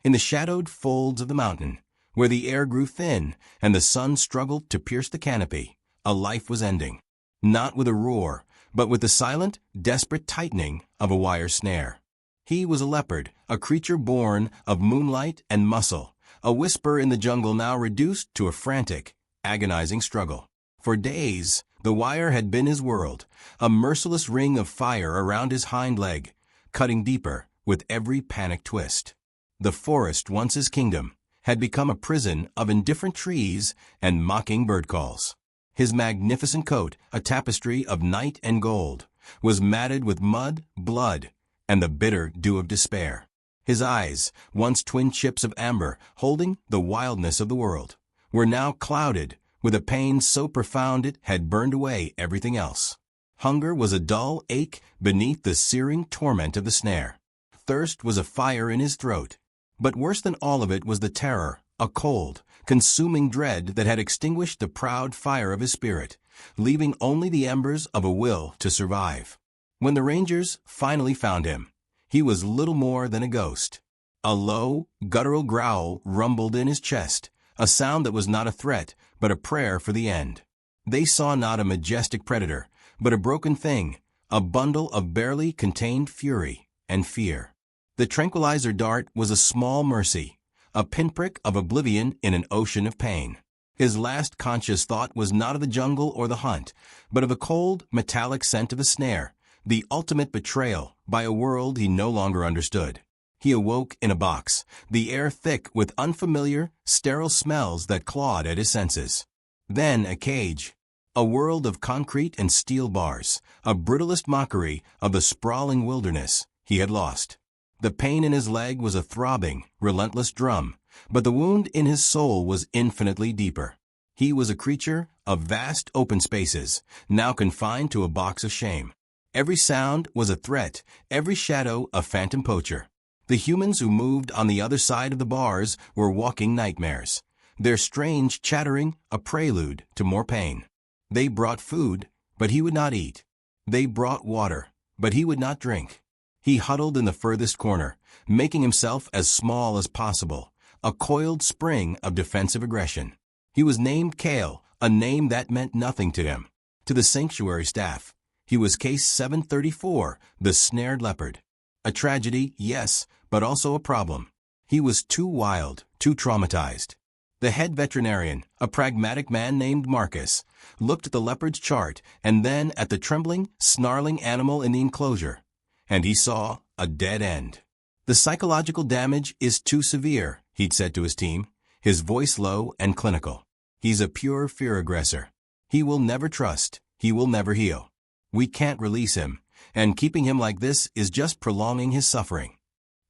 In the shadowed folds of the mountain, where the air grew thin and the sun struggled to pierce the canopy, a life was ending. Not with a roar, but with the silent, desperate tightening of a wire snare. He was a leopard, a creature born of moonlight and muscle, a whisper in the jungle now reduced to a frantic, agonizing struggle. For days, the wire had been his world, a merciless ring of fire around his hind leg, cutting deeper with every panic twist. The forest, once his kingdom, had become a prison of indifferent trees and mocking bird calls. His magnificent coat, a tapestry of night and gold, was matted with mud, blood, and the bitter dew of despair. His eyes, once twin chips of amber holding the wildness of the world, were now clouded with a pain so profound it had burned away everything else. Hunger was a dull ache beneath the searing torment of the snare. Thirst was a fire in his throat. But worse than all of it was the terror, a cold, consuming dread that had extinguished the proud fire of his spirit, leaving only the embers of a will to survive. When the rangers finally found him, he was little more than a ghost. A low, guttural growl rumbled in his chest, a sound that was not a threat, but a prayer for the end. They saw not a majestic predator, but a broken thing, a bundle of barely contained fury and fear. The tranquilizer dart was a small mercy, a pinprick of oblivion in an ocean of pain. His last conscious thought was not of the jungle or the hunt, but of the cold, metallic scent of a snare, the ultimate betrayal by a world he no longer understood. He awoke in a box, the air thick with unfamiliar, sterile smells that clawed at his senses. Then a cage, a world of concrete and steel bars, a brutalist mockery of the sprawling wilderness he had lost. The pain in his leg was a throbbing, relentless drum, but the wound in his soul was infinitely deeper. He was a creature of vast open spaces, now confined to a box of shame. Every sound was a threat, every shadow a phantom poacher. The humans who moved on the other side of the bars were walking nightmares, their strange chattering a prelude to more pain. They brought food, but he would not eat. They brought water, but he would not drink. He huddled in the furthest corner, making himself as small as possible, a coiled spring of defensive aggression. He was named Kale, a name that meant nothing to him. To the sanctuary staff, he was Case 734, the snared leopard. A tragedy, yes, but also a problem. He was too wild, too traumatized. The head veterinarian, a pragmatic man named Marcus, looked at the leopard's chart and then at the trembling, snarling animal in the enclosure. And he saw a dead end. The psychological damage is too severe, he'd said to his team, his voice low and clinical. He's a pure fear aggressor. He will never trust. He will never heal. We can't release him, and keeping him like this is just prolonging his suffering.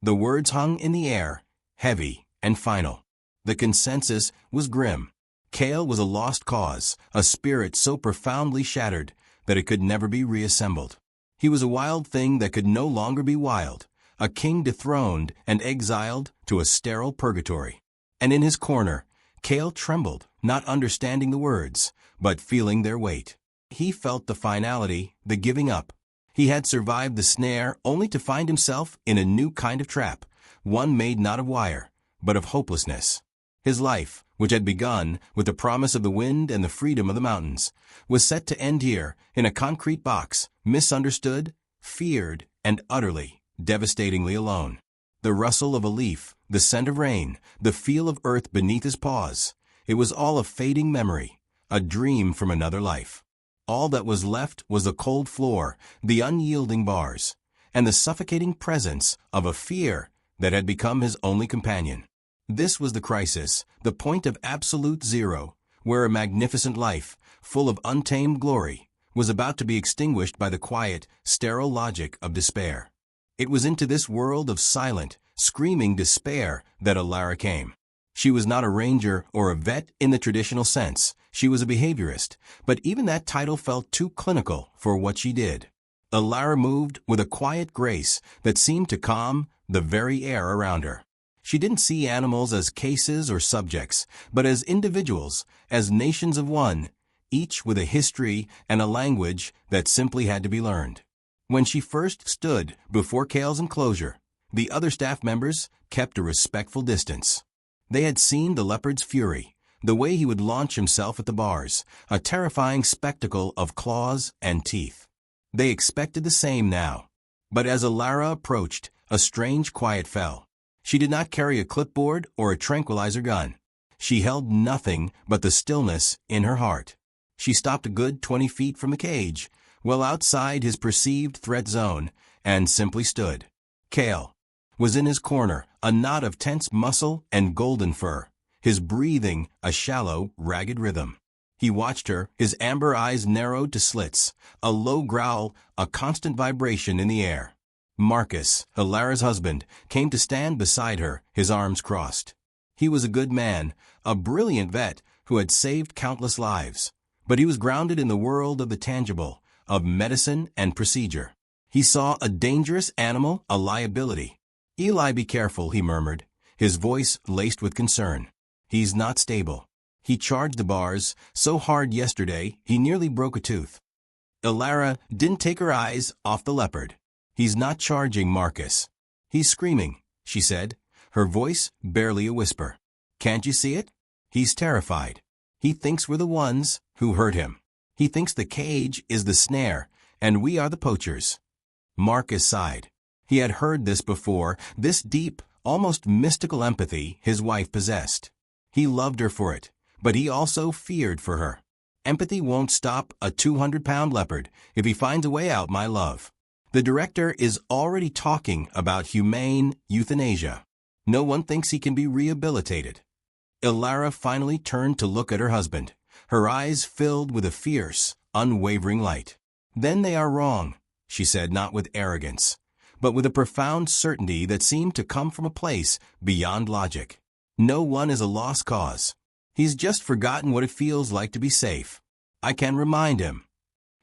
The words hung in the air, heavy and final. The consensus was grim. Kale was a lost cause, a spirit so profoundly shattered that it could never be reassembled. He was a wild thing that could no longer be wild, a king dethroned and exiled to a sterile purgatory. And in his corner, Kale trembled, not understanding the words, but feeling their weight. He felt the finality, the giving up. He had survived the snare only to find himself in a new kind of trap, one made not of wire, but of hopelessness. His life, which had begun with the promise of the wind and the freedom of the mountains, was set to end here, in a concrete box, misunderstood, feared, and utterly, devastatingly alone. The rustle of a leaf, the scent of rain, the feel of earth beneath his paws, it was all a fading memory, a dream from another life. All that was left was the cold floor, the unyielding bars, and the suffocating presence of a fear that had become his only companion. This was the crisis, the point of absolute zero, where a magnificent life, full of untamed glory, was about to be extinguished by the quiet, sterile logic of despair. It was into this world of silent, screaming despair that Alara came. She was not a ranger or a vet in the traditional sense. She was a behaviorist, but even that title felt too clinical for what she did. Alara moved with a quiet grace that seemed to calm the very air around her. She didn't see animals as cases or subjects, but as individuals, as nations of one, each with a history and a language that simply had to be learned. When she first stood before Kale's enclosure, The other staff members kept a respectful distance. They had seen the leopard's fury, the way he would launch himself at the bars, a terrifying spectacle of claws and teeth. They expected the same now. But as Alara approached, a strange quiet fell. She did not carry a clipboard or a tranquilizer gun. She held nothing but the stillness in her heart. She stopped a good 20 feet from the cage, well outside his perceived threat zone, and simply stood. Kale was in his corner, a knot of tense muscle and golden fur, his breathing a shallow, ragged rhythm. He watched her, his amber eyes narrowed to slits, a low growl, a constant vibration in the air. Marcus, Alara's husband, came to stand beside her, his arms crossed. He was a good man, a brilliant vet who had saved countless lives, but he was grounded in the world of the tangible, of medicine and procedure. He saw a dangerous animal, a liability. "Eli, be careful," he murmured, his voice laced with concern. "He's not stable. He charged the bars so hard yesterday he nearly broke a tooth." Alara didn't take her eyes off the leopard. "He's not charging, Marcus. He's screaming," she said, her voice barely a whisper. "Can't you see it? He's terrified. He thinks we're the ones who hurt him. He thinks the cage is the snare, and we are the poachers." Marcus sighed. He had heard this before, this deep, almost mystical empathy his wife possessed. He loved her for it, but he also feared for her. "Empathy won't stop a 200-pound leopard if he finds a way out, my love. The director is already talking about humane euthanasia. No one thinks he can be rehabilitated." Alara finally turned to look at her husband, her eyes filled with a fierce, unwavering light. "Then they are wrong," she said, not with arrogance, but with a profound certainty that seemed to come from a place beyond logic. "No one is a lost cause. He's just forgotten what it feels like to be safe. I can remind him."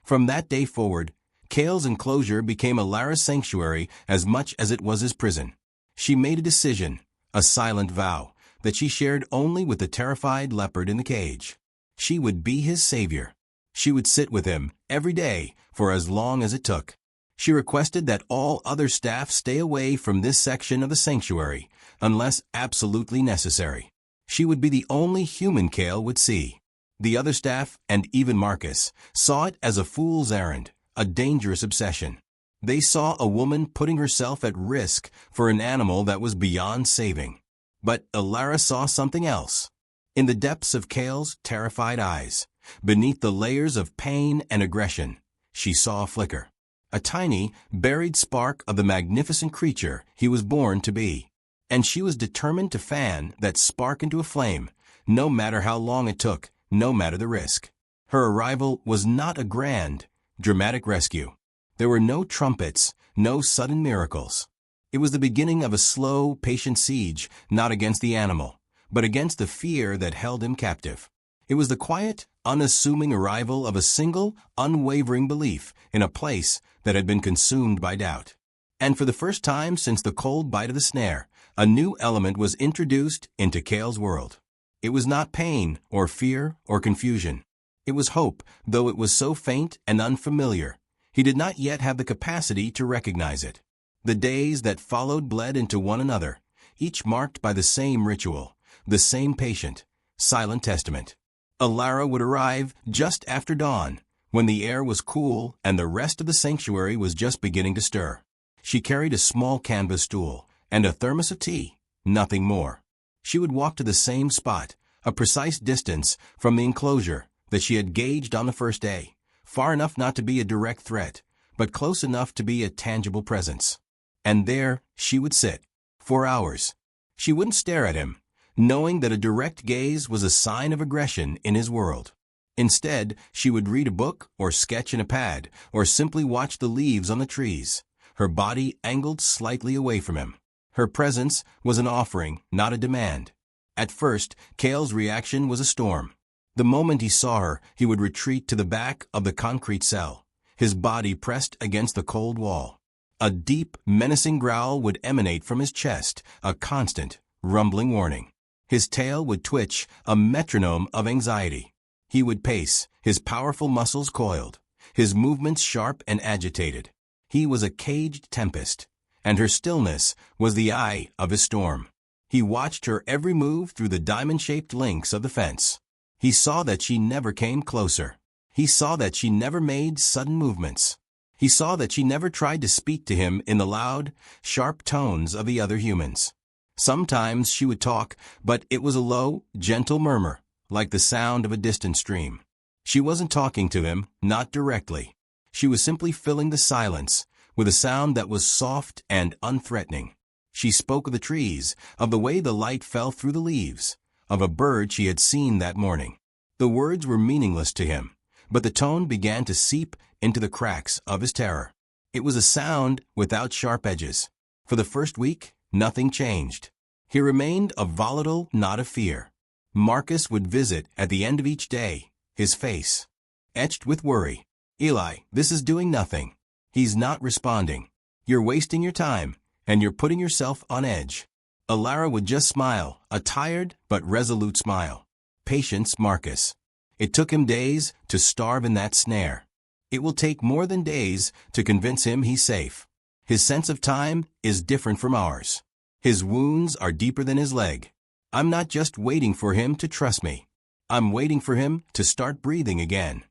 From that day forward, Kale's enclosure became Alara's sanctuary as much as it was his prison. She made a decision, a silent vow, that she shared only with the terrified leopard in the cage. She would be his savior. She would sit with him every day for as long as it took. She requested that all other staff stay away from this section of the sanctuary, unless absolutely necessary. She would be the only human Kale would see. The other staff, and even Marcus, saw it as a fool's errand, a dangerous obsession. They saw a woman putting herself at risk for an animal that was beyond saving. But Alara saw something else. In the depths of Kale's terrified eyes, beneath the layers of pain and aggression, she saw a flicker. A tiny, buried spark of the magnificent creature he was born to be. And she was determined to fan that spark into a flame, no matter how long it took, no matter the risk. Her arrival was not a grand, dramatic rescue. There were no trumpets, no sudden miracles. It was the beginning of a slow, patient siege, not against the animal, but against the fear that held him captive. It was the quiet, unassuming arrival of a single, unwavering belief in a place that had been consumed by doubt. And for the first time since the cold bite of the snare, a new element was introduced into Kale's world. It was not pain or fear or confusion. It was hope, though it was so faint and unfamiliar. He did not yet have the capacity to recognize it. The days that followed bled into one another, each marked by the same ritual, the same patient, silent testament. Alara would arrive just after dawn, when the air was cool and the rest of the sanctuary was just beginning to stir. She carried a small canvas stool and a thermos of tea, nothing more. She would walk to the same spot, a precise distance from the enclosure that she had gauged on the first day, far enough not to be a direct threat, but close enough to be a tangible presence. And there she would sit, for hours. She wouldn't stare at him, knowing that a direct gaze was a sign of aggression in his world. Instead, she would read a book or sketch in a pad or simply watch the leaves on the trees, her body angled slightly away from him. Her presence was an offering, not a demand. At first, Kale's reaction was a storm. The moment he saw her, he would retreat to the back of the concrete cell, his body pressed against the cold wall. A deep, menacing growl would emanate from his chest, a constant, rumbling warning. His tail would twitch, a metronome of anxiety. He would pace, his powerful muscles coiled, his movements sharp and agitated. He was a caged tempest, and her stillness was the eye of his storm. He watched her every move through the diamond-shaped links of the fence. He saw that she never came closer. He saw that she never made sudden movements. He saw that she never tried to speak to him in the loud, sharp tones of the other humans. Sometimes she would talk, but it was a low, gentle murmur, like the sound of a distant stream. She wasn't talking to him, not directly. She was simply filling the silence with a sound that was soft and unthreatening. She spoke of the trees, of the way the light fell through the leaves, of a bird she had seen that morning. The words were meaningless to him, but the tone began to seep into the cracks of his terror. It was a sound without sharp edges. For the first week, nothing changed. He remained a volatile knot of fear. Marcus would visit at the end of each day, his face etched with worry. "Eli, this is doing nothing. He's not responding. You're wasting your time, and you're putting yourself on edge." Alara would just smile, a tired but resolute smile. Patience, Marcus. It took him days to starve in that snare. It will take more than days to convince him he's safe. His sense of time is different from ours. His wounds are deeper than his leg. I'm not just waiting for him to trust me. I'm waiting for him to start breathing again.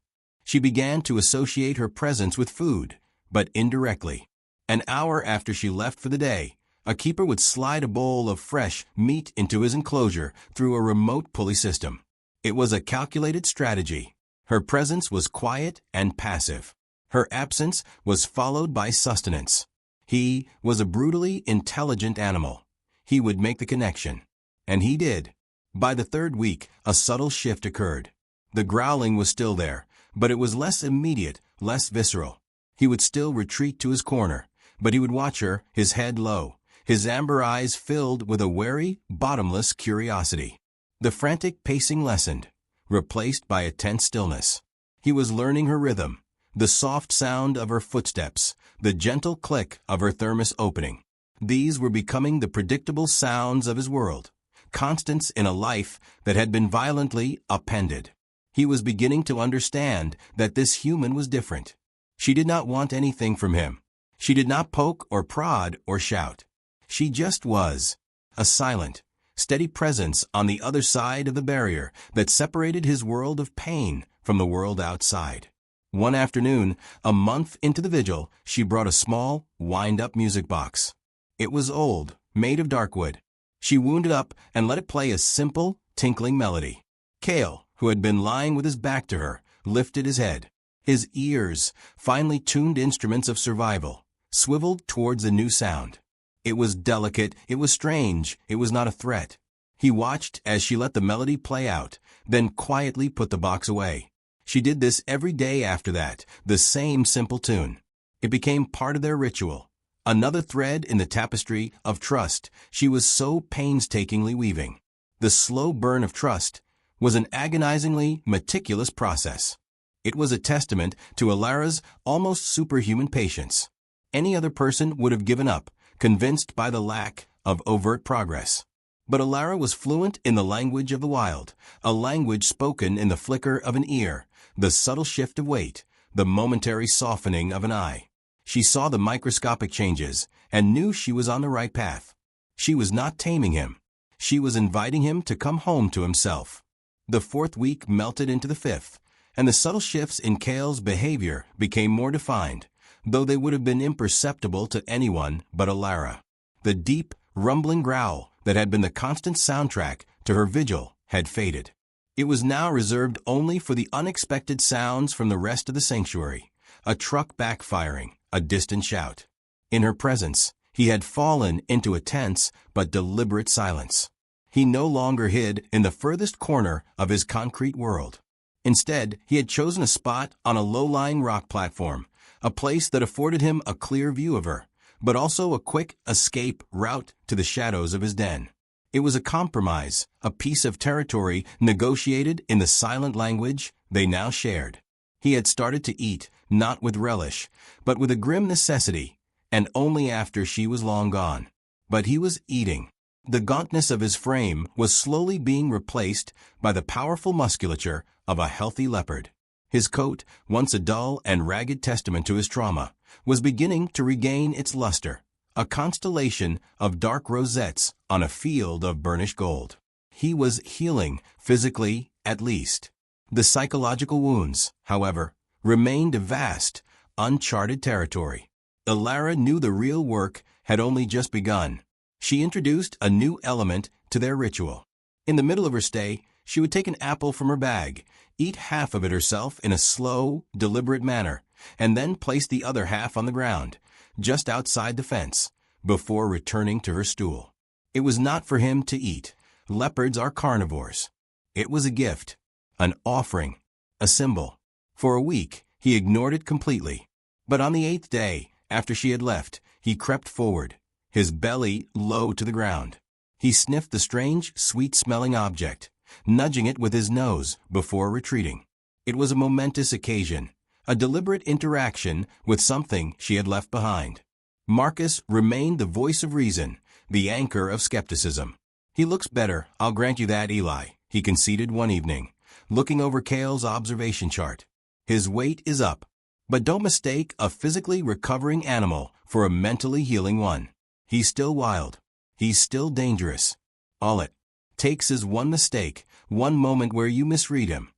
She began to associate her presence with food, but indirectly. An hour after she left for the day, a keeper would slide a bowl of fresh meat into his enclosure through a remote pulley system. It was a calculated strategy. Her presence was quiet and passive. Her absence was followed by sustenance. He was a brutally intelligent animal. He would make the connection. And he did. By the third week, a subtle shift occurred. The growling was still there, but it was less immediate, less visceral. He would still retreat to his corner, but he would watch her, his head low, his amber eyes filled with a wary, bottomless curiosity. The frantic pacing lessened, replaced by a tense stillness. He was learning her rhythm, the soft sound of her footsteps, the gentle click of her thermos opening. These were becoming the predictable sounds of his world, constants in a life that had been violently upended. He was beginning to understand that this human was different. She did not want anything from him. She did not poke or prod or shout. She just was, a silent, steady presence on the other side of the barrier that separated his world of pain from the world outside. One afternoon, a month into the vigil, she brought a small, wind-up music box. It was old, made of darkwood. She wound it up and let it play a simple, tinkling melody. Cale, who had been lying with his back to her, lifted his head. His ears, finely tuned instruments of survival, swiveled towards the new sound. It was delicate, it was strange, it was not a threat. He watched as she let the melody play out, then quietly put the box away. She did this every day after that, the same simple tune. It became part of their ritual, another thread in the tapestry of trust she was so painstakingly weaving. The slow burn of trust was an agonizingly meticulous process. It was a testament to Alara's almost superhuman patience. Any other person would have given up, convinced by the lack of overt progress. But Alara was fluent in the language of the wild, a language spoken in the flicker of an ear, the subtle shift of weight, the momentary softening of an eye. She saw the microscopic changes and knew she was on the right path. She was not taming him. She was inviting him to come home to himself. The fourth week melted into the fifth, and the subtle shifts in Cale's behavior became more defined, though they would have been imperceptible to anyone but Alara. The deep, rumbling growl that had been the constant soundtrack to her vigil had faded. It was now reserved only for the unexpected sounds from the rest of the sanctuary, a truck backfiring, a distant shout. In her presence, he had fallen into a tense but deliberate silence. He no longer hid in the furthest corner of his concrete world. Instead, he had chosen a spot on a low-lying rock platform, a place that afforded him a clear view of her, but also a quick escape route to the shadows of his den. It was a compromise, a piece of territory negotiated in the silent language they now shared. He had started to eat, not with relish, but with a grim necessity, and only after she was long gone. But he was eating. The gauntness of his frame was slowly being replaced by the powerful musculature of a healthy leopard. His coat, once a dull and ragged testament to his trauma, was beginning to regain its luster, a constellation of dark rosettes on a field of burnished gold. He was healing, physically at least. The psychological wounds, however, remained a vast, uncharted territory. Ilara knew the real work had only just begun. She introduced a new element to their ritual. In the middle of her stay, she would take an apple from her bag, eat half of it herself in a slow, deliberate manner, and then place the other half on the ground, just outside the fence, before returning to her stool. It was not for him to eat. Leopards are carnivores. It was a gift, an offering, a symbol. For a week, he ignored it completely. But on the 8th day, after she had left, he crept forward, his belly low to the ground. He sniffed the strange, sweet-smelling object, nudging it with his nose before retreating. It was a momentous occasion, a deliberate interaction with something she had left behind. Marcus remained the voice of reason, the anchor of skepticism. "He looks better, I'll grant you that, Eli," he conceded one evening, looking over Cale's observation chart. "His weight is up. But don't mistake a physically recovering animal for a mentally healing one. He's still wild. He's still dangerous. All it takes is one mistake, one moment where you misread him."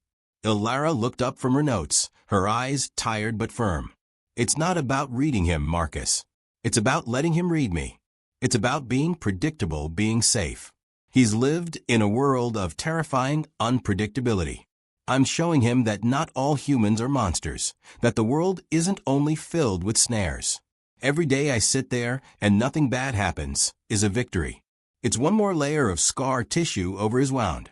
Ilara looked up from her notes, her eyes tired but firm. "It's not about reading him, Marcus. It's about letting him read me. It's about being predictable, being safe. He's lived in a world of terrifying unpredictability. I'm showing him that not all humans are monsters, that the world isn't only filled with snares. Every day I sit there and nothing bad happens is a victory. It's one more layer of scar tissue over his wound."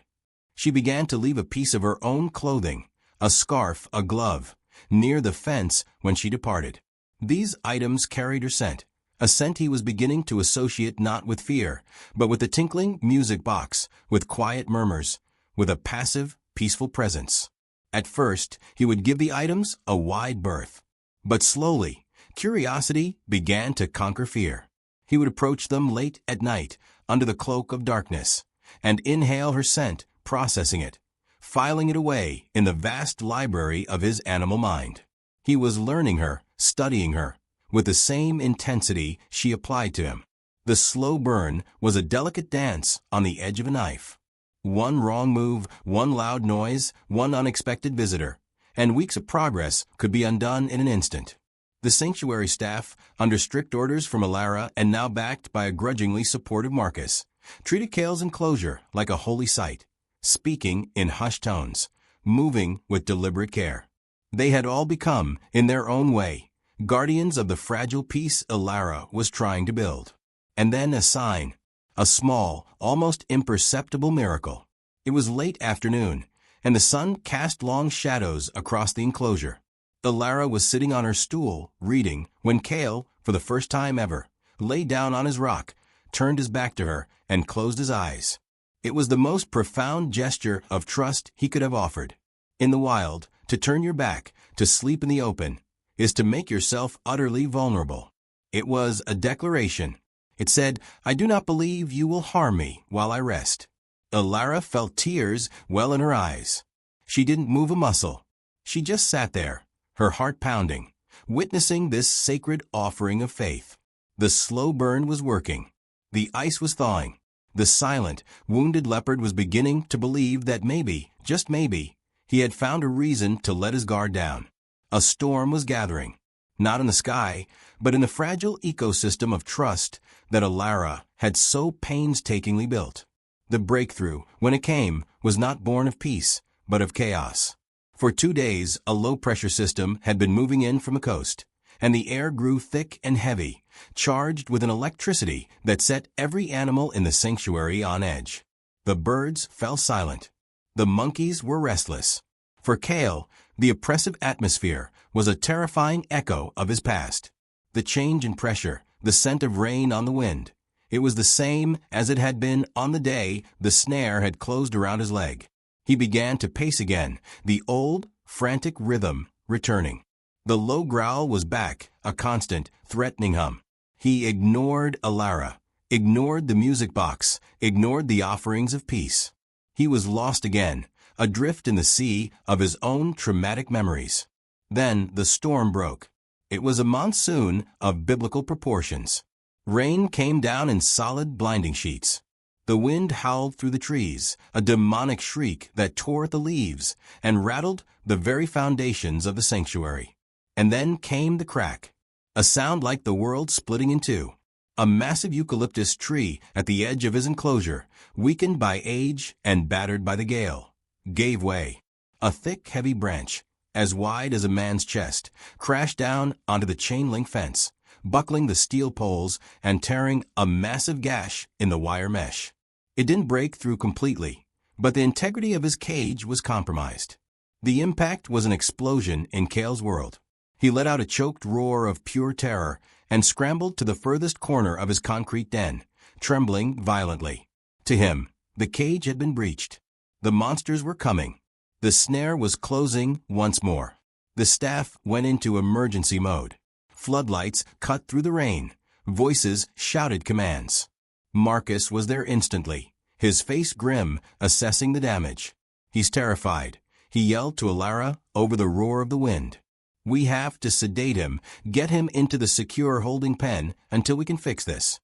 She began to leave a piece of her own clothing, a scarf, a glove, near the fence when she departed. These items carried her scent, a scent he was beginning to associate not with fear, but with the tinkling music box, with quiet murmurs, with a passive, peaceful presence. At first, he would give the items a wide berth. But slowly, curiosity began to conquer fear. He would approach them late at night, under the cloak of darkness, and inhale her scent, processing it, filing it away in the vast library of his animal mind. He was learning her, studying her, with the same intensity she applied to him. The slow burn was a delicate dance on the edge of a knife. One wrong move, one loud noise, one unexpected visitor, and weeks of progress could be undone in an instant. The sanctuary staff, under strict orders from Ilara and now backed by a grudgingly supportive Marcus, treated Cale's enclosure like a holy site, speaking in hushed tones, moving with deliberate care. They had all become, in their own way, guardians of the fragile peace Ilara was trying to build. And then a sign, a small, almost imperceptible miracle. It was late afternoon, and the sun cast long shadows across the enclosure. Ilara was sitting on her stool, reading, when Cale, for the first time ever, lay down on his rock, turned his back to her, and closed his eyes. It was the most profound gesture of trust he could have offered. In the wild, to turn your back, to sleep in the open, is to make yourself utterly vulnerable. It was a declaration. It said, "I do not believe you will harm me while I rest." Ilara felt tears well in her eyes. She didn't move a muscle. She just sat there, her heart pounding, witnessing this sacred offering of faith. The slow burn was working. The ice was thawing. The silent, wounded leopard was beginning to believe that maybe, just maybe, he had found a reason to let his guard down. A storm was gathering, not in the sky, but in the fragile ecosystem of trust that Ilara had so painstakingly built. The breakthrough, when it came, was not born of peace, but of chaos. For 2 days, a low-pressure system had been moving in from the coast, and the air grew thick and heavy, charged with an electricity that set every animal in the sanctuary on edge. The birds fell silent. The monkeys were restless. For Cale, the oppressive atmosphere was a terrifying echo of his past. The change in pressure, the scent of rain on the wind, it was the same as it had been on the day the snare had closed around his leg. He began to pace again, the old, frantic rhythm returning. The low growl was back, a constant, threatening hum. He ignored Ilara, ignored the music box, ignored the offerings of peace. He was lost again, adrift in the sea of his own traumatic memories. Then the storm broke. It was a monsoon of biblical proportions. Rain came down in solid, blinding sheets. The wind howled through the trees, a demonic shriek that tore at the leaves and rattled the very foundations of the sanctuary. And then came the crack, a sound like the world splitting in two. A massive eucalyptus tree at the edge of his enclosure, weakened by age and battered by the gale, gave way. A thick, heavy branch, as wide as a man's chest, crashed down onto the chain-link fence, buckling the steel poles and tearing a massive gash in the wire mesh. It didn't break through completely, but the integrity of his cage was compromised. The impact was an explosion in Cale's world. He let out a choked roar of pure terror and scrambled to the furthest corner of his concrete den, trembling violently. To him, the cage had been breached. The monsters were coming. The snare was closing once more. The staff went into emergency mode. Floodlights cut through the rain. Voices shouted commands. Marcus was there instantly, his face grim, assessing the damage. He's terrified. He yelled to Alara over the roar of the wind. We have to sedate him, get him into the secure holding pen until we can fix this.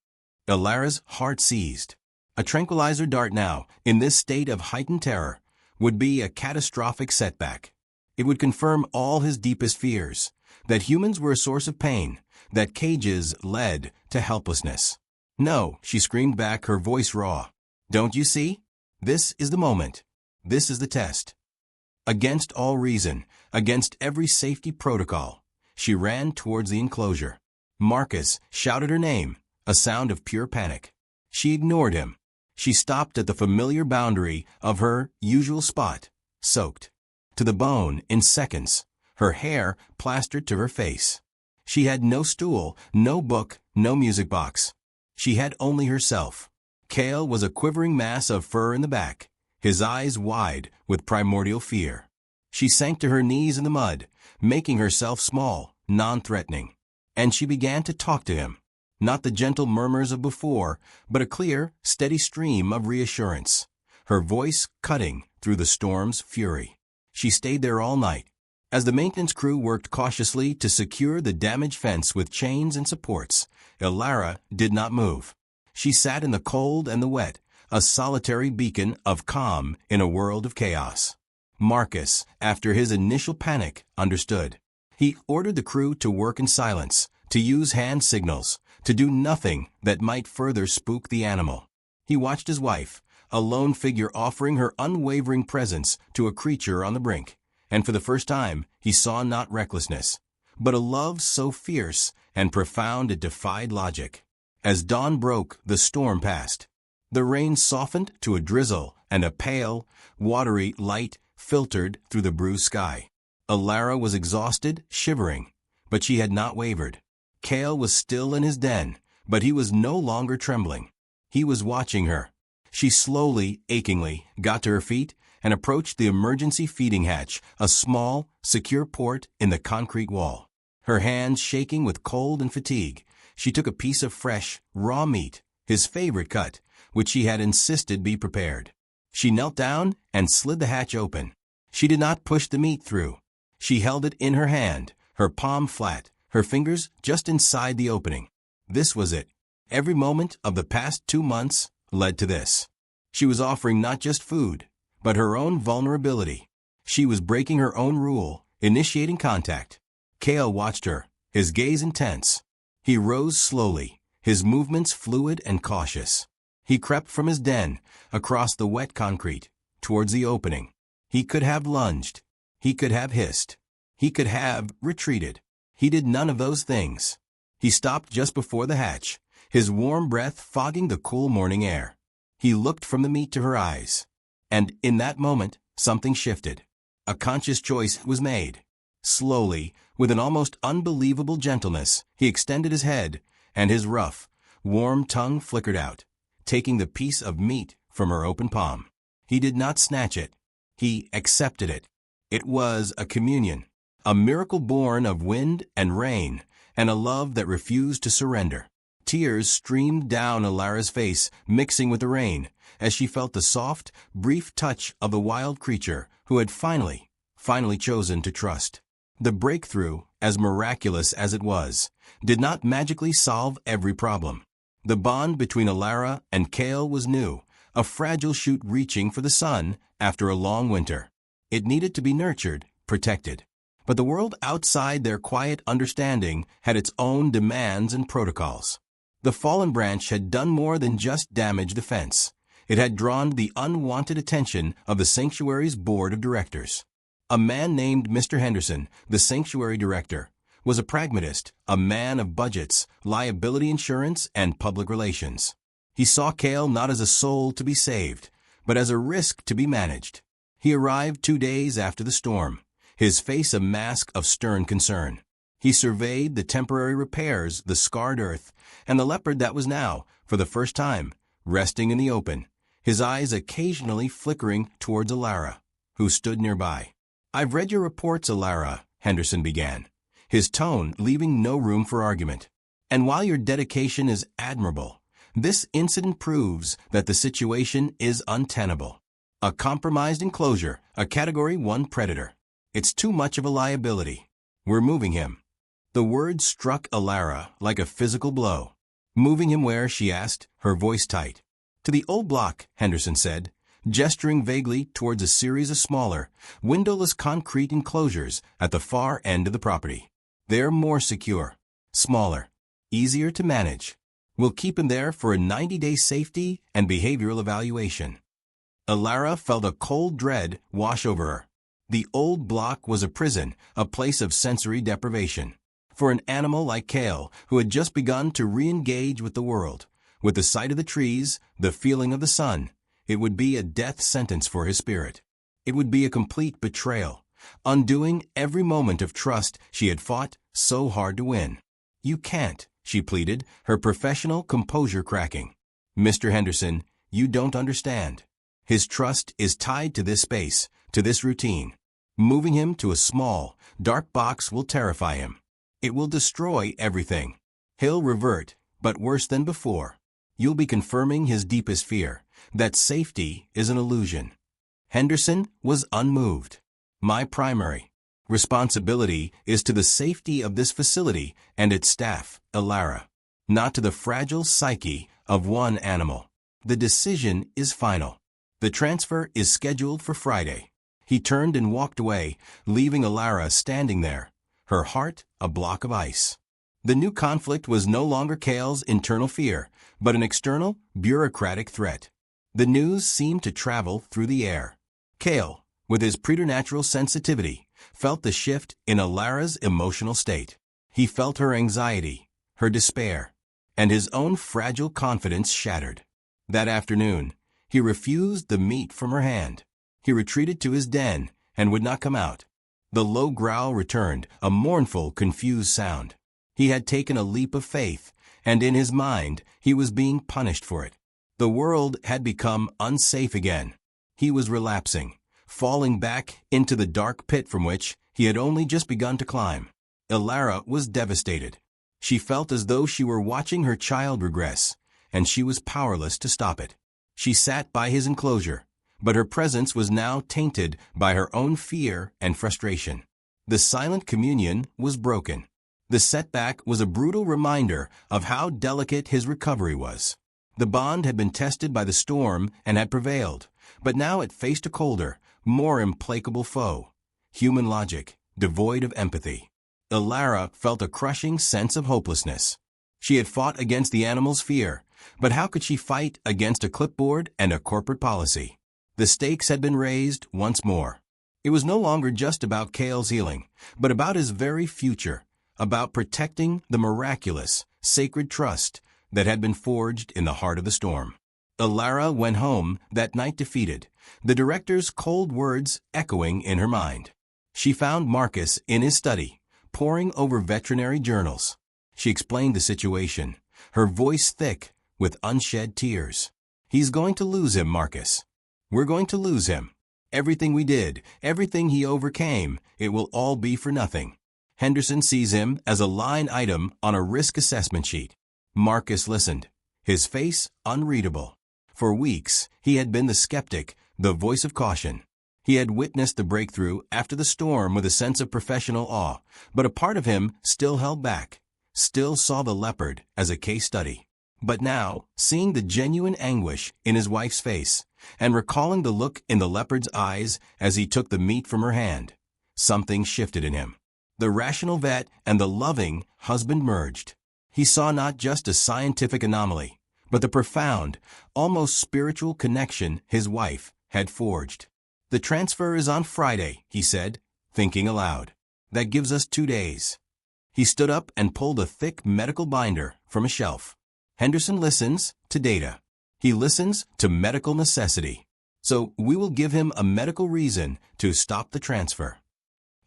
Alara's heart seized. A tranquilizer dart now, in this state of heightened terror, would be a catastrophic setback. It would confirm all his deepest fears, that humans were a source of pain, that cages led to helplessness. No, she screamed back, her voice raw. Don't you see? This is the moment. This is the test. Against all reason, against every safety protocol, she ran towards the enclosure. Marcus shouted her name, a sound of pure panic. She ignored him. She stopped at the familiar boundary of her usual spot, soaked to the bone in seconds, her hair plastered to her face. She had no stool, no book, no music box. She had only herself. Cale was a quivering mass of fur in the back, his eyes wide with primordial fear. She sank to her knees in the mud, making herself small, non-threatening. And she began to talk to him. Not the gentle murmurs of before, but a clear, steady stream of reassurance, her voice cutting through the storm's fury. She stayed there all night. As the maintenance crew worked cautiously to secure the damaged fence with chains and supports, Alara did not move. She sat in the cold and the wet, a solitary beacon of calm in a world of chaos. Marcus, after his initial panic, understood. He ordered the crew to work in silence, to use hand signals, to do nothing that might further spook the animal. He watched his wife, a lone figure offering her unwavering presence to a creature on the brink, and for the first time he saw not recklessness, but a love so fierce and profound it defied logic. As dawn broke, the storm passed. The rain softened to a drizzle, and a pale, watery light filtered through the bruised sky. Alara was exhausted, shivering, but she had not wavered. Cale was still in his den, but he was no longer trembling. He was watching her. She slowly, achingly, got to her feet and approached the emergency feeding hatch, a small, secure port in the concrete wall. Her hands shaking with cold and fatigue, she took a piece of fresh, raw meat, his favorite cut, which she had insisted be prepared. She knelt down and slid the hatch open. She did not push the meat through. She held it in her hand, her palm flat, her fingers just inside the opening. This was it. Every moment of the past 2 months led to this. She was offering not just food, but her own vulnerability. She was breaking her own rule, initiating contact. Cale watched her, his gaze intense. He rose slowly, his movements fluid and cautious. He crept from his den, across the wet concrete, towards the opening. He could have lunged. He could have hissed. He could have retreated. He did none of those things. He stopped just before the hatch, his warm breath fogging the cool morning air. He looked from the meat to her eyes. And in that moment, something shifted. A conscious choice was made. Slowly, with an almost unbelievable gentleness, he extended his head, and his rough, warm tongue flickered out, taking the piece of meat from her open palm. He did not snatch it. He accepted it. It was a communion, a miracle born of wind and rain, and a love that refused to surrender. Tears streamed down Alara's face, mixing with the rain, as she felt the soft, brief touch of the wild creature who had finally chosen to trust. The breakthrough, as miraculous as it was, did not magically solve every problem. The bond between Alara and Cale was new, a fragile shoot reaching for the sun after a long winter. It needed to be nurtured, protected. But the world outside their quiet understanding had its own demands and protocols. The fallen branch had done more than just damage the fence. It had drawn the unwanted attention of the sanctuary's board of directors. A man named Mr. Henderson, the sanctuary director, was a pragmatist, a man of budgets, liability insurance, and public relations. He saw Cale not as a soul to be saved, but as a risk to be managed. He arrived 2 days after the storm, his face a mask of stern concern. He surveyed the temporary repairs, the scarred earth, and the leopard that was now, for the first time, resting in the open, his eyes occasionally flickering towards Alara, who stood nearby. "I've read your reports, Alara," Henderson began, his tone leaving no room for argument. "And while your dedication is admirable, this incident proves that the situation is untenable. A compromised enclosure, a Category 1 predator. It's too much of a liability. We're moving him." The words struck Alara like a physical blow. "Moving him where?" she asked, her voice tight. "To the old block," Henderson said, gesturing vaguely towards a series of smaller, windowless concrete enclosures at the far end of the property. "They're more secure, smaller, easier to manage. We'll keep him there for a 90-day safety and behavioral evaluation." Alara felt a cold dread wash over her. The old block was a prison, a place of sensory deprivation. For an animal like Cale, who had just begun to re-engage with the world, with the sight of the trees, the feeling of the sun, it would be a death sentence for his spirit. It would be a complete betrayal, undoing every moment of trust she had fought so hard to win. "You can't," she pleaded, her professional composure cracking. "Mr. Henderson, you don't understand. His trust is tied to this space, to this routine. Moving him to a small, dark box will terrify him. It will destroy everything. He'll revert, but worse than before. You'll be confirming his deepest fear, that safety is an illusion." Henderson was unmoved. "My primary responsibility is to the safety of this facility and its staff, Alara, not to the fragile psyche of one animal. The decision is final. The transfer is scheduled for Friday." He turned and walked away, leaving Alara standing there, her heart a block of ice. The new conflict was no longer Cale's internal fear, but an external, bureaucratic threat. The news seemed to travel through the air. Cale, with his preternatural sensitivity, felt the shift in Alara's emotional state. He felt her anxiety, her despair, and his own fragile confidence shattered. That afternoon, he refused the meat from her hand. He retreated to his den and would not come out. The low growl returned, a mournful, confused sound. He had taken a leap of faith, and in his mind, he was being punished for it. The world had become unsafe again. He was relapsing, falling back into the dark pit from which he had only just begun to climb. Alara was devastated. She felt as though she were watching her child regress, and she was powerless to stop it. She sat by his enclosure, but her presence was now tainted by her own fear and frustration. The silent communion was broken. The setback was a brutal reminder of how delicate his recovery was. The bond had been tested by the storm and had prevailed, but now it faced a colder, more implacable foe. Human logic, devoid of empathy. Alara felt a crushing sense of hopelessness. She had fought against the animal's fear, but how could she fight against a clipboard and a corporate policy? The stakes had been raised once more. It was no longer just about Cale's healing, but about his very future, about protecting the miraculous, sacred trust that had been forged in the heart of the storm. Alara went home that night defeated, the director's cold words echoing in her mind. She found Marcus in his study, poring over veterinary journals. She explained the situation, her voice thick with unshed tears. "He's going to lose him, Marcus. We're going to lose him. Everything we did, everything he overcame, it will all be for nothing. Henderson sees him as a line item on a risk assessment sheet." Marcus listened, his face unreadable. For weeks, he had been the skeptic, the voice of caution. He had witnessed the breakthrough after the storm with a sense of professional awe, but a part of him still held back, still saw the leopard as a case study. But now, seeing the genuine anguish in his wife's face, and recalling the look in the leopard's eyes as he took the meat from her hand, something shifted in him. The rational vet and the loving husband merged. He saw not just a scientific anomaly, but the profound, almost spiritual connection his wife had forged. "The transfer is on Friday," he said, thinking aloud. "That gives us 2 days." He stood up and pulled a thick medical binder from a shelf. Henderson listens to data. He listens to medical necessity. So we will give him a medical reason to stop the transfer.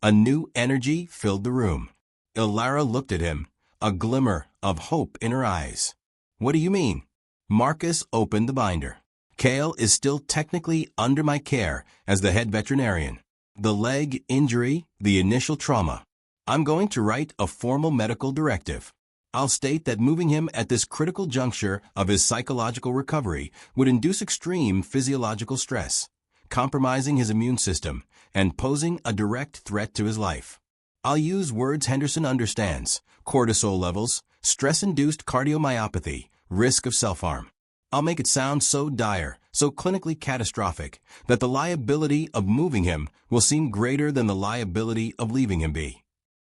A new energy filled the room. Ilara looked at him, a glimmer of hope in her eyes. "What do you mean?" Marcus opened the binder. "Cale is still technically under my care as the head veterinarian. The leg injury, the initial trauma. I'm going to write a formal medical directive. I'll state that moving him at this critical juncture of his psychological recovery would induce extreme physiological stress, compromising his immune system and posing a direct threat to his life. I'll use words Henderson understands: cortisol levels, stress-induced cardiomyopathy, risk of self-harm. I'll make it sound so dire, so clinically catastrophic, that the liability of moving him will seem greater than the liability of leaving him be."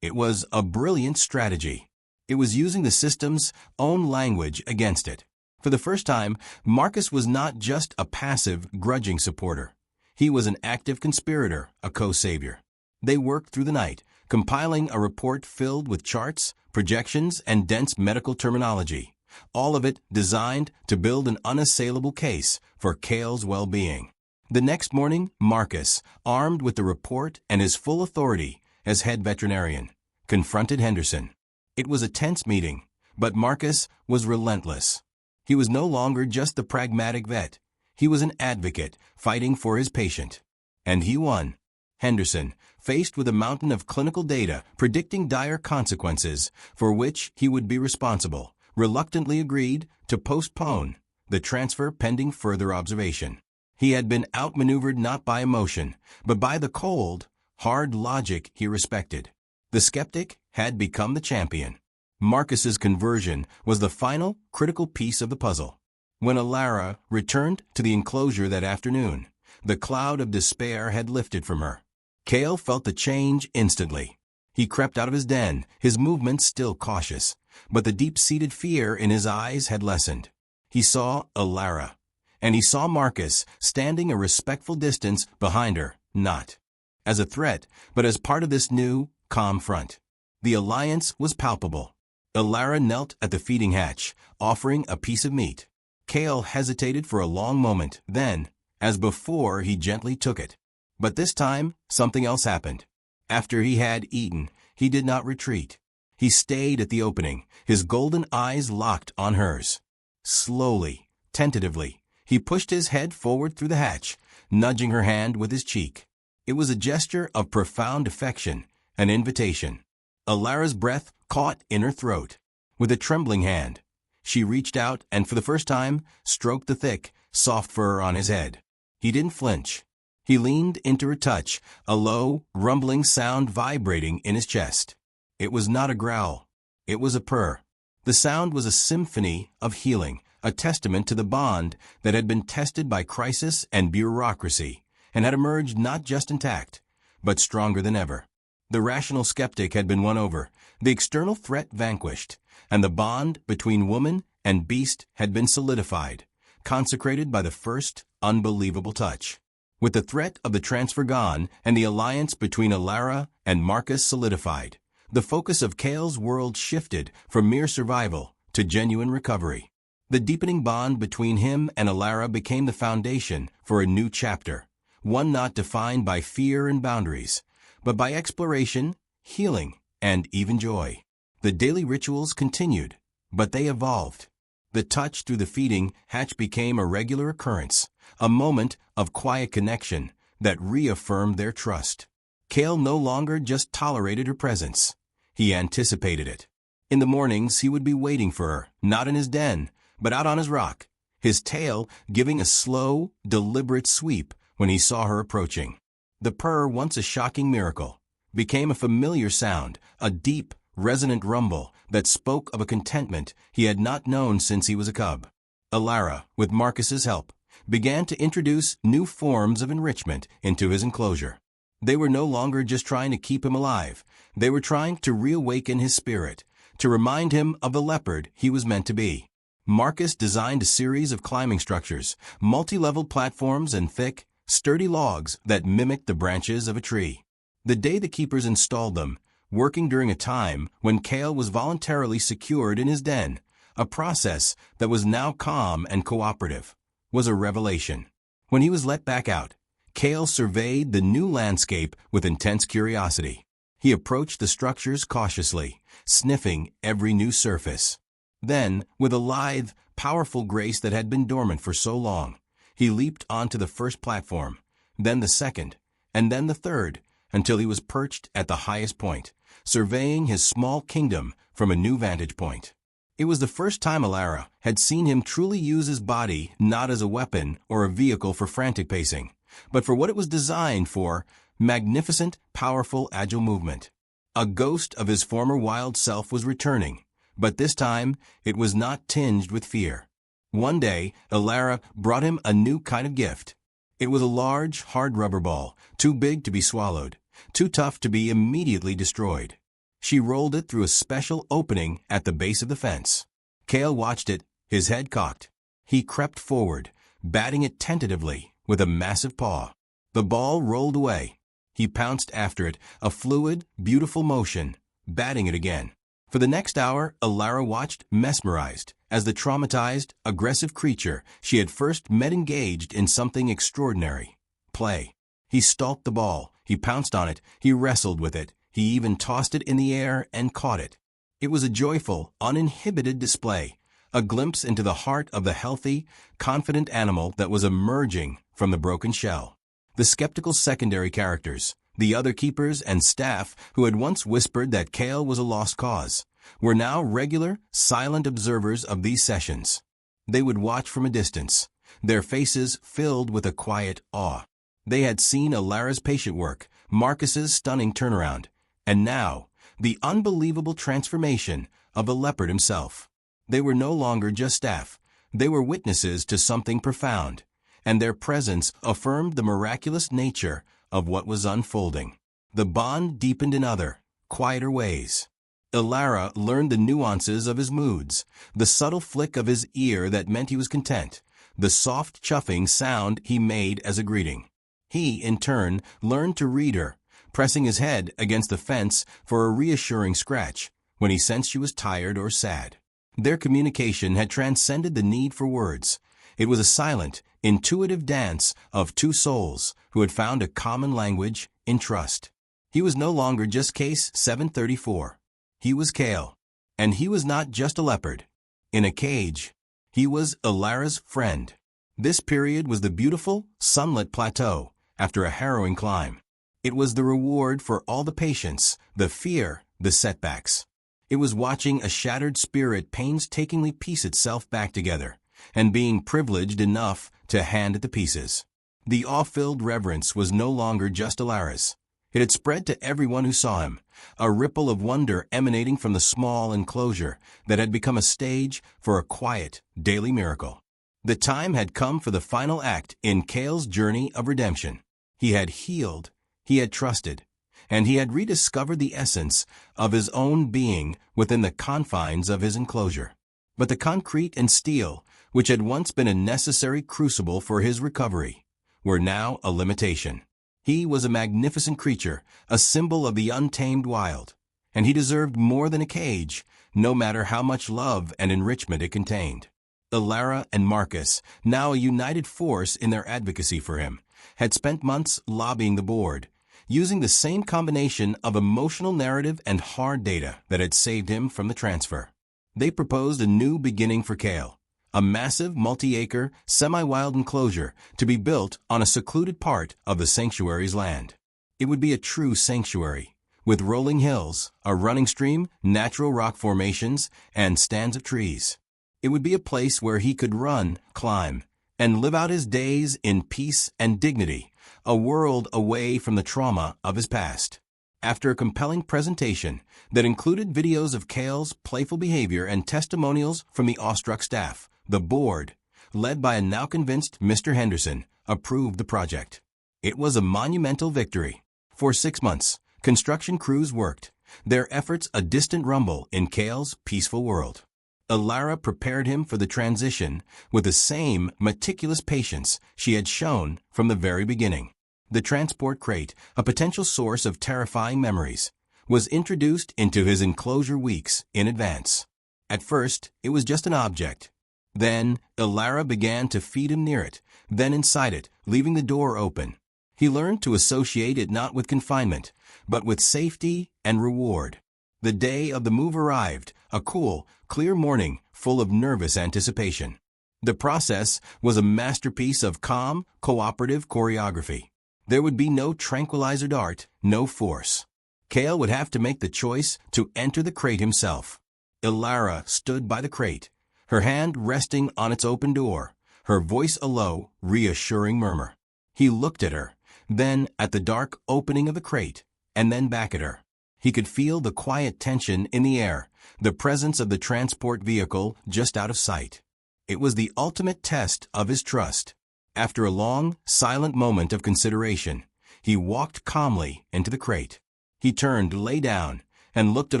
It was a brilliant strategy. It was using the system's own language against it. For the first time, Marcus was not just a passive, grudging supporter. He was an active conspirator, a co-savior. They worked through the night, compiling a report filled with charts, projections, and dense medical terminology, all of it designed to build an unassailable case for Cale's well-being. The next morning, Marcus, armed with the report and his full authority as head veterinarian, confronted Henderson. It was a tense meeting, but Marcus was relentless. He was no longer just the pragmatic vet. He was an advocate fighting for his patient. And he won. Henderson, faced with a mountain of clinical data predicting dire consequences for which he would be responsible, reluctantly agreed to postpone the transfer pending further observation. He had been outmaneuvered not by emotion, but by the cold, hard logic he respected. The skeptic had become the champion. Marcus's conversion was the final, critical piece of the puzzle. When Ilara returned to the enclosure that afternoon, the cloud of despair had lifted from her. Cale felt the change instantly. He crept out of his den, his movements still cautious, but the deep-seated fear in his eyes had lessened. He saw Ilara, and he saw Marcus standing a respectful distance behind her, not as a threat, but as part of this new, calm front. The alliance was palpable. Ilara knelt at the feeding hatch, offering a piece of meat. Cale hesitated for a long moment, then, as before, he gently took it. But this time, something else happened. After he had eaten, he did not retreat. He stayed at the opening, his golden eyes locked on hers. Slowly, tentatively, he pushed his head forward through the hatch, nudging her hand with his cheek. It was a gesture of profound affection, an invitation. Ilara's breath caught in her throat. With a trembling hand, she reached out and for the first time stroked the thick, soft fur on his head. He didn't flinch. He leaned into her touch, a low, rumbling sound vibrating in his chest. It was not a growl. It was a purr. The sound was a symphony of healing, a testament to the bond that had been tested by crisis and bureaucracy, and had emerged not just intact, but stronger than ever. The rational skeptic had been won over, the external threat vanquished, and the bond between woman and beast had been solidified, consecrated by the first unbelievable touch. With the threat of the transfer gone and the alliance between Ilara and Marcus solidified, the focus of Cale's world shifted from mere survival to genuine recovery. The deepening bond between him and Ilara became the foundation for a new chapter, one not defined by fear and boundaries, but by exploration, healing, and even joy. The daily rituals continued, but they evolved. The touch through the feeding hatch became a regular occurrence, a moment of quiet connection that reaffirmed their trust. Cale no longer just tolerated her presence. He anticipated it. In the mornings, he would be waiting for her, not in his den, but out on his rock, his tail giving a slow, deliberate sweep when he saw her approaching. The purr, once a shocking miracle, became a familiar sound, a deep, resonant rumble that spoke of a contentment he had not known since he was a cub. Alara, with Marcus's help, began to introduce new forms of enrichment into his enclosure. They were no longer just trying to keep him alive. They were trying to reawaken his spirit, to remind him of the leopard he was meant to be. Marcus designed a series of climbing structures, multi-leveled platforms and thick, sturdy logs that mimicked the branches of a tree. The day the keepers installed them, working during a time when Kale was voluntarily secured in his den, a process that was now calm and cooperative, was a revelation. When he was let back out, Kale surveyed the new landscape with intense curiosity. He approached the structures cautiously, sniffing every new surface. Then, with a lithe, powerful grace that had been dormant for so long, he leaped onto the first platform, then the second, and then the third, until he was perched at the highest point, surveying his small kingdom from a new vantage point. It was the first time Alara had seen him truly use his body not as a weapon or a vehicle for frantic pacing, but for what it was designed for: magnificent, powerful, agile movement. A ghost of his former wild self was returning, but this time it was not tinged with fear. One day, Alara brought him a new kind of gift. It was a large, hard rubber ball, too big to be swallowed, too tough to be immediately destroyed. She rolled it through a special opening at the base of the fence. Kale watched it, his head cocked. He crept forward, batting it tentatively with a massive paw. The ball rolled away. He pounced after it, a fluid, beautiful motion, batting it again. For the next hour, Alara watched, mesmerized, as the traumatized, aggressive creature she had first met engaged in something extraordinary: play. He stalked the ball, he pounced on it, he wrestled with it, he even tossed it in the air and caught it. It was a joyful, uninhibited display, a glimpse into the heart of the healthy, confident animal that was emerging from the broken shell. The skeptical secondary characters, the other keepers and staff who had once whispered that Kale was a lost cause, were now regular, silent observers of these sessions. They would watch from a distance, their faces filled with a quiet awe. They had seen Alara's patient work, Marcus's stunning turnaround, and now, the unbelievable transformation of the leopard himself. They were no longer just staff. They were witnesses to something profound, and their presence affirmed the miraculous nature of what was unfolding. The bond deepened in other, quieter ways. Alara learned the nuances of his moods, the subtle flick of his ear that meant he was content, the soft chuffing sound he made as a greeting. He, in turn, learned to read her, pressing his head against the fence for a reassuring scratch when he sensed she was tired or sad. Their communication had transcended the need for words. It was a silent, intuitive dance of two souls who had found a common language in trust. He was no longer just Case 734. He was Kale. And he was not just a leopard in a cage. He was Alara's friend. This period was the beautiful, sunlit plateau after a harrowing climb. It was the reward for all the patience, the fear, the setbacks. It was watching a shattered spirit painstakingly piece itself back together, and being privileged enough to hand it the pieces. The awe-filled reverence was no longer just Alara's. It had spread to everyone who saw him, a ripple of wonder emanating from the small enclosure that had become a stage for a quiet, daily miracle. The time had come for the final act in Kale's journey of redemption. He had healed, he had trusted, and he had rediscovered the essence of his own being within the confines of his enclosure. But the concrete and steel, which had once been a necessary crucible for his recovery, were now a limitation. He was a magnificent creature, a symbol of the untamed wild, and he deserved more than a cage, no matter how much love and enrichment it contained. Alara and Marcus, now a united force in their advocacy for him, had spent months lobbying the board, using the same combination of emotional narrative and hard data that had saved him from the transfer. They proposed a new beginning for Kale, a massive multi-acre, semi-wild enclosure to be built on a secluded part of the sanctuary's land. It would be a true sanctuary, with rolling hills, a running stream, natural rock formations, and stands of trees. It would be a place where he could run, climb, and live out his days in peace and dignity, a world away from the trauma of his past. After a compelling presentation that included videos of Cale's playful behavior and testimonials from the awestruck staff, the board, led by a now convinced Mr. Henderson, approved the project. It was a monumental victory. For 6 months, construction crews worked, their efforts a distant rumble in Cale's peaceful world. Elara prepared him for the transition with the same meticulous patience she had shown from the very beginning. The transport crate, a potential source of terrifying memories, was introduced into his enclosure weeks in advance. At first, it was just an object. Then, Elara began to feed him near it, then inside it, leaving the door open. He learned to associate it not with confinement, but with safety and reward. The day of the move arrived, a cool, clear morning full of nervous anticipation. The process was a masterpiece of calm, cooperative choreography. There would be no tranquilizer dart, no force. Cale would have to make the choice to enter the crate himself. Elara stood by the crate, her hand resting on its open door, her voice a low, reassuring murmur. He looked at her, then at the dark opening of the crate, and then back at her. He could feel the quiet tension in the air, the presence of the transport vehicle just out of sight. It was the ultimate test of his trust. After a long, silent moment of consideration, he walked calmly into the crate. He turned, lay down, and looked at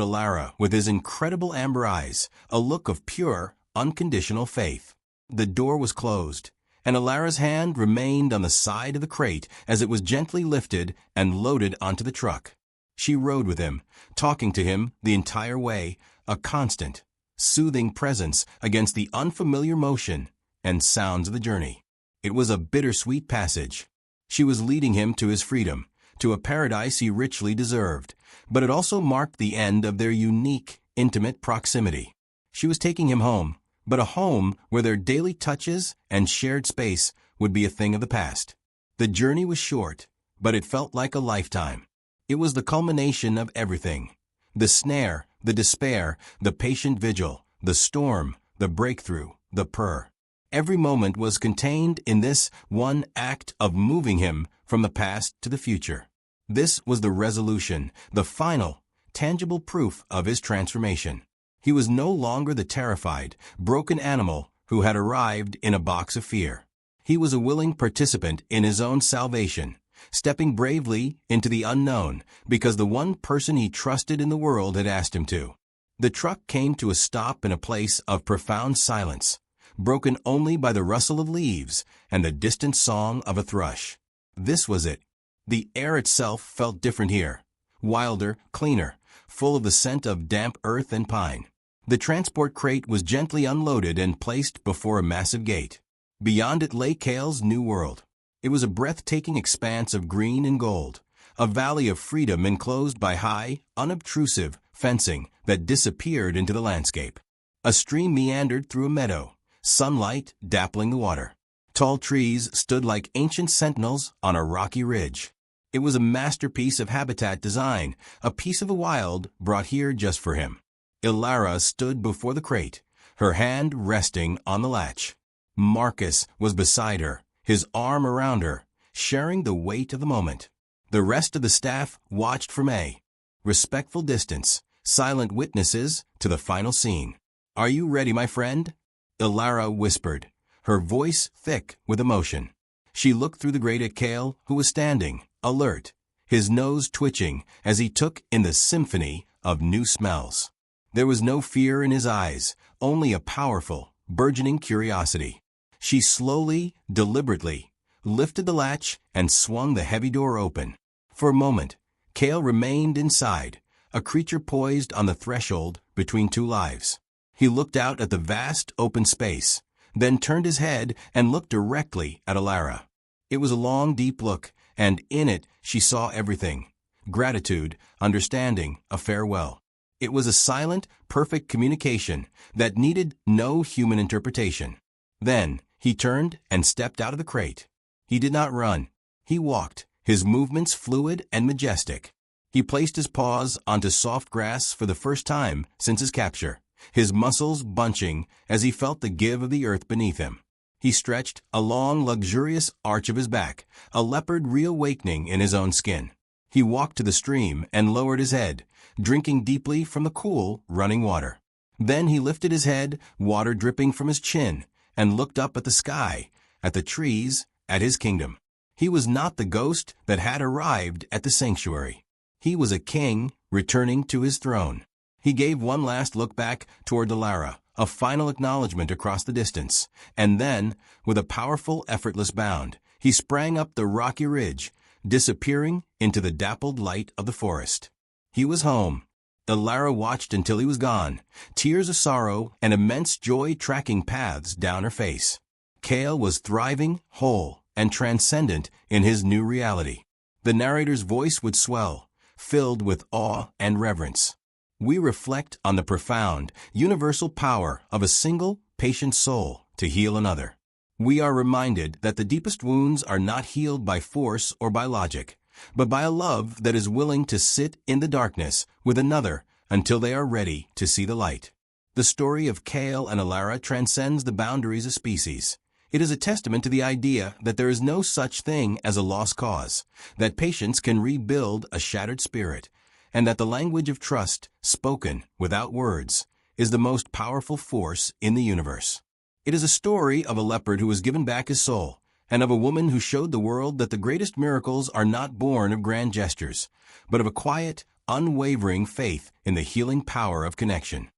Elara with his incredible amber eyes, a look of pure, unconditional faith. The door was closed, and Elara's hand remained on the side of the crate as it was gently lifted and loaded onto the truck. She rode with him, talking to him the entire way, a constant, soothing presence against the unfamiliar motion and sounds of the journey. It was a bittersweet passage. She was leading him to his freedom, to a paradise he richly deserved, but it also marked the end of their unique, intimate proximity. She was taking him home, but a home where their daily touches and shared space would be a thing of the past. The journey was short, but it felt like a lifetime. It was the culmination of everything. The snare, the despair, the patient vigil, the storm, the breakthrough, the purr. Every moment was contained in this one act of moving him from the past to the future. This was the resolution, the final, tangible proof of his transformation. He was no longer the terrified, broken animal who had arrived in a box of fear. He was a willing participant in his own salvation, stepping bravely into the unknown because the one person he trusted in the world had asked him to. The truck came to a stop in a place of profound silence, broken only by the rustle of leaves and the distant song of a thrush. This was it. The air itself felt different here, wilder, cleaner, full of the scent of damp earth and pine. The transport crate was gently unloaded and placed before a massive gate. Beyond it lay Cale's new world. It was a breathtaking expanse of green and gold, a valley of freedom enclosed by high, unobtrusive fencing that disappeared into the landscape. A stream meandered through a meadow, sunlight dappling the water. Tall trees stood like ancient sentinels on a rocky ridge. It was a masterpiece of habitat design, a piece of the wild brought here just for him. Elara stood before the crate, her hand resting on the latch. Marcus was beside her, his arm around her, sharing the weight of the moment. The rest of the staff watched from a respectful distance, silent witnesses to the final scene. "Are you ready, my friend?" Elara whispered, her voice thick with emotion. She looked through the grate at Cale, who was standing, alert, his nose twitching as he took in the symphony of new smells. There was no fear in his eyes, only a powerful, burgeoning curiosity. She slowly, deliberately, lifted the latch and swung the heavy door open. For a moment, Cale remained inside, a creature poised on the threshold between two lives. He looked out at the vast open space, then turned his head and looked directly at Elara. It was a long, deep look, and in it she saw everything: gratitude, understanding, a farewell. It was a silent, perfect communication that needed no human interpretation. Then he turned and stepped out of the crate. He did not run. He walked, his movements fluid and majestic. He placed his paws onto soft grass for the first time since his capture, his muscles bunching as he felt the give of the earth beneath him. He stretched a long, luxurious arch of his back, a leopard reawakening in his own skin. He walked to the stream and lowered his head, drinking deeply from the cool, running water. Then he lifted his head, water dripping from his chin, and looked up at the sky, at the trees, at his kingdom. He was not the ghost that had arrived at the sanctuary. He was a king returning to his throne. He gave one last look back toward Lara, a final acknowledgement across the distance, and then, with a powerful, effortless bound, he sprang up the rocky ridge, disappearing into the dappled light of the forest. He was home. Lara watched until he was gone, tears of sorrow and immense joy tracking paths down her face. Kale was thriving, whole, and transcendent in his new reality. The narrator's voice would swell, filled with awe and reverence. We reflect on the profound, universal power of a single, patient soul to heal another. We are reminded that the deepest wounds are not healed by force or by logic, but by a love that is willing to sit in the darkness with another until they are ready to see the light. The story of Kale and Lara transcends the boundaries of species. It is a testament to the idea that there is no such thing as a lost cause, that patience can rebuild a shattered spirit, and that the language of trust, spoken without words, is the most powerful force in the universe. It is a story of a leopard who was given back his soul, and of a woman who showed the world that the greatest miracles are not born of grand gestures, but of a quiet, unwavering faith in the healing power of connection.